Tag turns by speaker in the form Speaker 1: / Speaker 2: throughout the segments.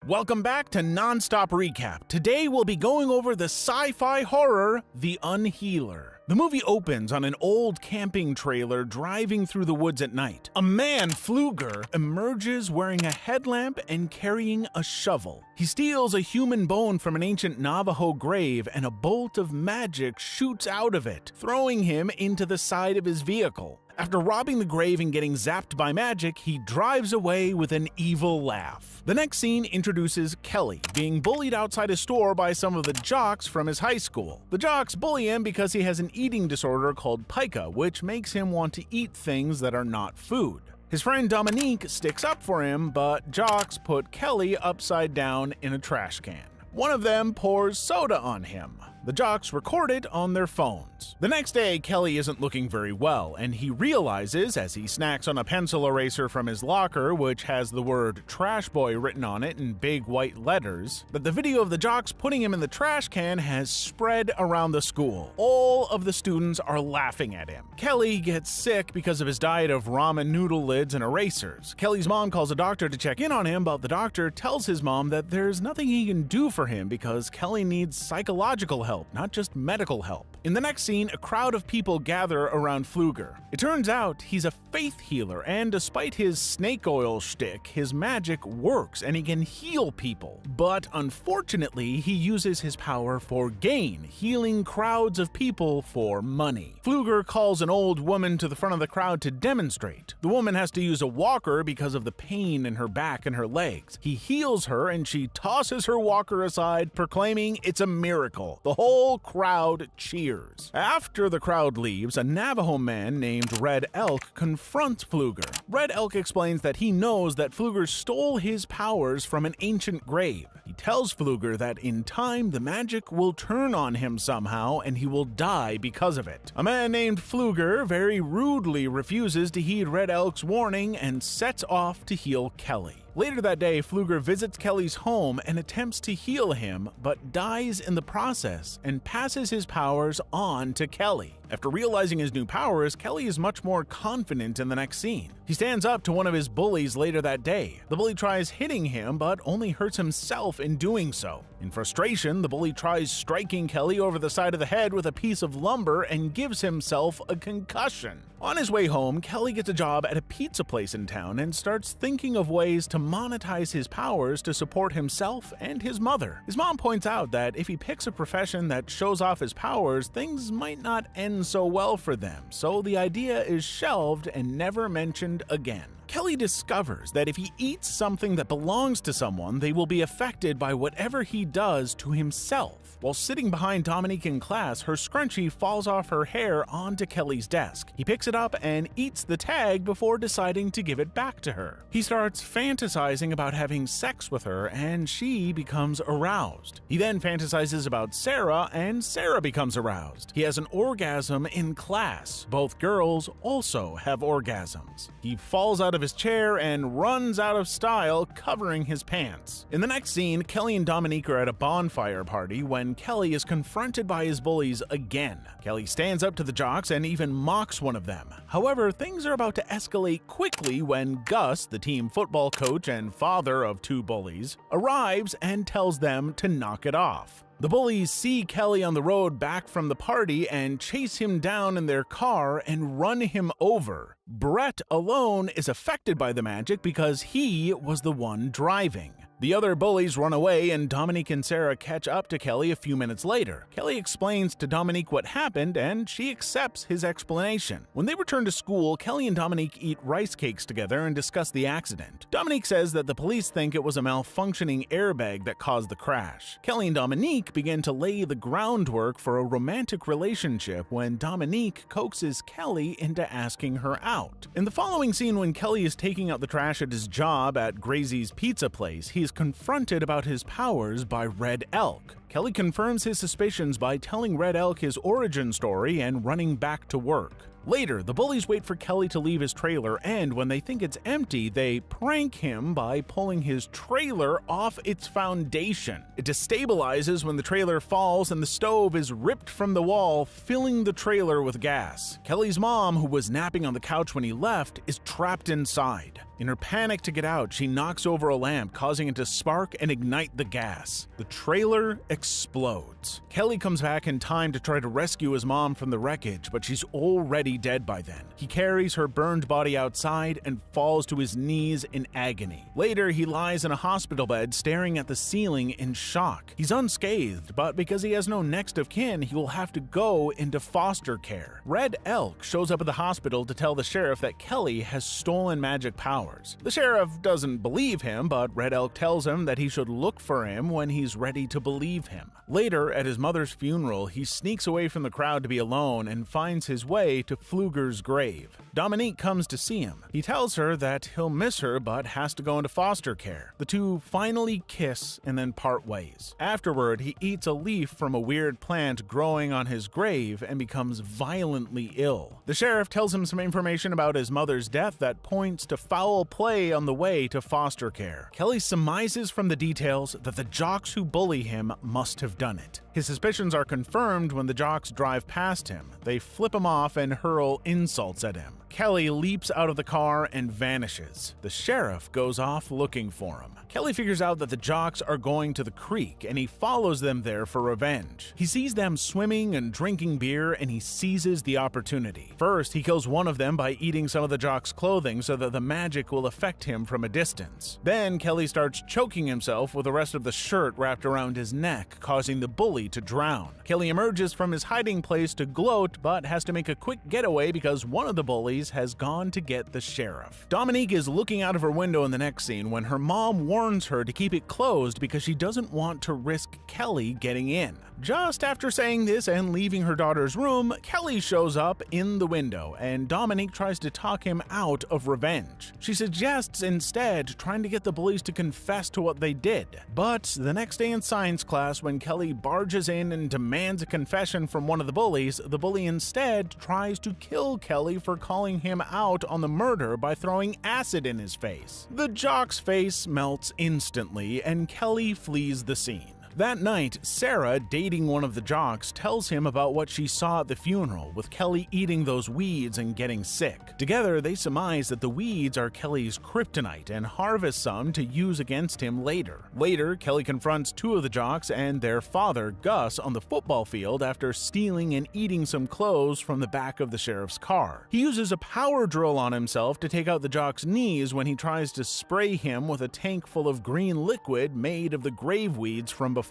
Speaker 1: Welcome back to Nonstop Recap. Today we'll be going over the sci-fi horror, The Unhealer. The movie opens on an old camping trailer driving through the woods at night. A man, Pfluger, emerges wearing a headlamp and carrying a shovel. He steals a human bone from an ancient Navajo grave and a bolt of magic shoots out of it, throwing him into the side of his vehicle. After robbing the grave and getting zapped by magic, he drives away with an evil laugh. The next scene introduces Kelly, being bullied outside a store by some of the jocks from his high school. The jocks bully him because he has an eating disorder called pica, which makes him want to eat things that are not food. His friend Dominique sticks up for him, but jocks put Kelly upside down in a trash can. One of them pours soda on him. The jocks record it on their phones. The next day, Kelly isn't looking very well, and he realizes as he snacks on a pencil eraser from his locker, which has the word Trash Boy written on it in big white letters, that the video of the jocks putting him in the trash can has spread around the school. All of the students are laughing at him. Kelly gets sick because of his diet of ramen noodle lids and erasers. Kelly's mom calls a doctor to check in on him, but the doctor tells his mom that there's nothing he can do for him because Kelly needs psychological help, not just medical help. In the next scene, a crowd of people gather around Pfluger. It turns out he's a faith healer, and despite his snake oil shtick, his magic works and he can heal people. But unfortunately, he uses his power for gain, healing crowds of people for money. Pfluger calls an old woman to the front of the crowd to demonstrate. The woman has to use a walker because of the pain in her back and her legs. He heals her and she tosses her walker aside, proclaiming it's a miracle. The whole crowd cheers. After the crowd leaves, a Navajo man named Red Elk confronts Pfluger. Red Elk explains that he knows that Pfluger stole his powers from an ancient grave. He tells Pfluger that in time the magic will turn on him somehow and he will die because of it. A man named Pfluger very rudely refuses to heed Red Elk's warning and sets off to heal Kelly. Later that day, Pfluger visits Kelly's home and attempts to heal him, but dies in the process and passes his powers on to Kelly. After realizing his new powers, Kelly is much more confident in the next scene. He stands up to one of his bullies later that day. The bully tries hitting him, but only hurts himself in doing so. In frustration, the bully tries striking Kelly over the side of the head with a piece of lumber and gives himself a concussion. On his way home, Kelly gets a job at a pizza place in town and starts thinking of ways to monetize his powers to support himself and his mother. His mom points out that if he picks a profession that shows off his powers, things might not end so well for them, so the idea is shelved and never mentioned again. Kelly discovers that if he eats something that belongs to someone, they will be affected by whatever he does to himself. While sitting behind Dominique in class, her scrunchie falls off her hair onto Kelly's desk. He picks it up and eats the tag before deciding to give it back to her. He starts fantasizing about having sex with her and she becomes aroused. He then fantasizes about Sarah and Sarah becomes aroused. He has an orgasm in class. Both girls also have orgasms. He falls out of his chair and runs out of style, covering his pants. In the next scene, Kelly and Dominique are at a bonfire party when Kelly is confronted by his bullies again. Kelly stands up to the jocks and even mocks one of them. However, things are about to escalate quickly when Gus, the team football coach and father of two bullies, arrives and tells them to knock it off. The bullies see Kelly on the road back from the party and chase him down in their car and run him over. Brett alone is affected by the magic because he was the one driving. The other bullies run away and Dominique and Sarah catch up to Kelly a few minutes later. Kelly explains to Dominique what happened and she accepts his explanation. When they return to school, Kelly and Dominique eat rice cakes together and discuss the accident. Dominique says that the police think it was a malfunctioning airbag that caused the crash. Kelly and Dominique begin to lay the groundwork for a romantic relationship when Dominique coaxes Kelly into asking her out. In the following scene, when Kelly is taking out the trash at his job at Gracie's pizza place, he is confronted about his powers by Red Elk. Kelly confirms his suspicions by telling Red Elk his origin story and running back to work. Later, the bullies wait for Kelly to leave his trailer, and when they think it's empty, they prank him by pulling his trailer off its foundation. It destabilizes when the trailer falls and the stove is ripped from the wall, filling the trailer with gas. Kelly's mom, who was napping on the couch when he left, is trapped inside. In her panic to get out, she knocks over a lamp, causing it to spark and ignite the gas. The trailer explodes. Kelly comes back in time to try to rescue his mom from the wreckage, but she's already dead by then. He carries her burned body outside and falls to his knees in agony. Later, he lies in a hospital bed staring at the ceiling in shock. He's unscathed, but because he has no next of kin, he will have to go into foster care. Red Elk shows up at the hospital to tell the sheriff that Kelly has stolen magic powers. The sheriff doesn't believe him, but Red Elk tells him that he should look for him when he's ready to believe him. Later, at his mother's funeral, he sneaks away from the crowd to be alone and finds his way to Pfluger's grave. Dominique comes to see him. He tells her that he'll miss her but has to go into foster care. The two finally kiss and then part ways. Afterward, he eats a leaf from a weird plant growing on his grave and becomes violently ill. The sheriff tells him some information about his mother's death that points to foul play on the way to foster care. Kelly surmises from the details that the jocks who bully him must have done it. His suspicions are confirmed when the jocks drive past him. They flip him off and hurl insults at him. Kelly leaps out of the car and vanishes. The sheriff goes off looking for him. Kelly figures out that the jocks are going to the creek, and he follows them there for revenge. He sees them swimming and drinking beer, and he seizes the opportunity. First, he kills one of them by eating some of the jocks' clothing so that the magic will affect him from a distance. Then, Kelly starts choking himself with the rest of the shirt wrapped around his neck, causing the bully to drown. Kelly emerges from his hiding place to gloat, but has to make a quick getaway because one of the bullies has gone to get the sheriff. Dominique is looking out of her window in the next scene when her mom warns her to keep it closed because she doesn't want to risk Kelly getting in. Just after saying this and leaving her daughter's room, Kelly shows up in the window, and Dominique tries to talk him out of revenge. She suggests instead trying to get the bullies to confess to what they did. But the next day in science class, when Kelly barges in and demands a confession from one of the bullies, the bully instead tries to kill Kelly for calling him out on the murder by throwing acid in his face. The jock's face melts instantly, and Kelly flees the scene. That night, Sarah, dating one of the jocks, tells him about what she saw at the funeral, with Kelly eating those weeds and getting sick. Together, they surmise that the weeds are Kelly's kryptonite and harvest some to use against him later. Later, Kelly confronts two of the jocks and their father, Gus, on the football field after stealing and eating some clothes from the back of the sheriff's car. He uses a power drill on himself to take out the jock's knees when he tries to spray him with a tank full of green liquid made of the grave weeds from before.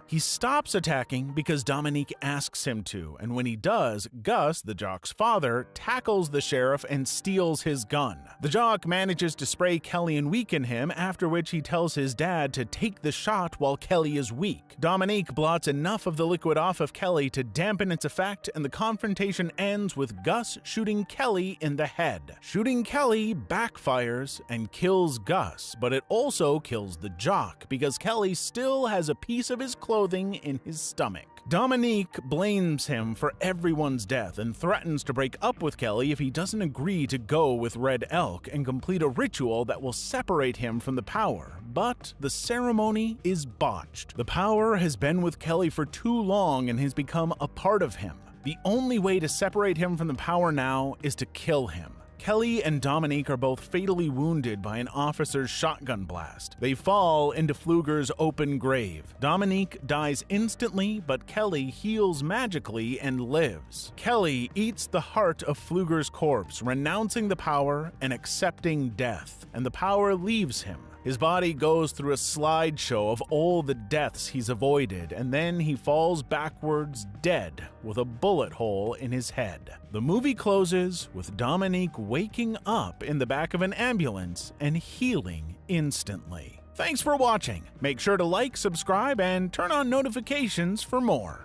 Speaker 1: He stops attacking because Dominique asks him to, and when he does, Gus, the jock's father, tackles the sheriff and steals his gun. The jock manages to spray Kelly and weaken him, after which he tells his dad to take the shot while Kelly is weak. Dominique blots enough of the liquid off of Kelly to dampen its effect, and the confrontation ends with Gus shooting Kelly in the head. Shooting Kelly backfires and kills Gus, but it also kills the jock because Kelly still has a piece of his clothing in his stomach. Dominique blames him for everyone's death and threatens to break up with Kelly if he doesn't agree to go with Red Elk and complete a ritual that will separate him from the power. But the ceremony is botched. The power has been with Kelly for too long and has become a part of him. The only way to separate him from the power now is to kill him. Kelly and Dominique are both fatally wounded by an officer's shotgun blast. They fall into Pfluger's open grave. Dominique dies instantly, but Kelly heals magically and lives. Kelly eats the heart of Pfluger's corpse, renouncing the power and accepting death, and the power leaves him. His body goes through a slideshow of all the deaths he's avoided, and then he falls backwards dead with a bullet hole in his head. The movie closes with Dominique waking up in the back of an ambulance and healing instantly. Thanks for watching. Make sure to like, subscribe, and turn on notifications for more.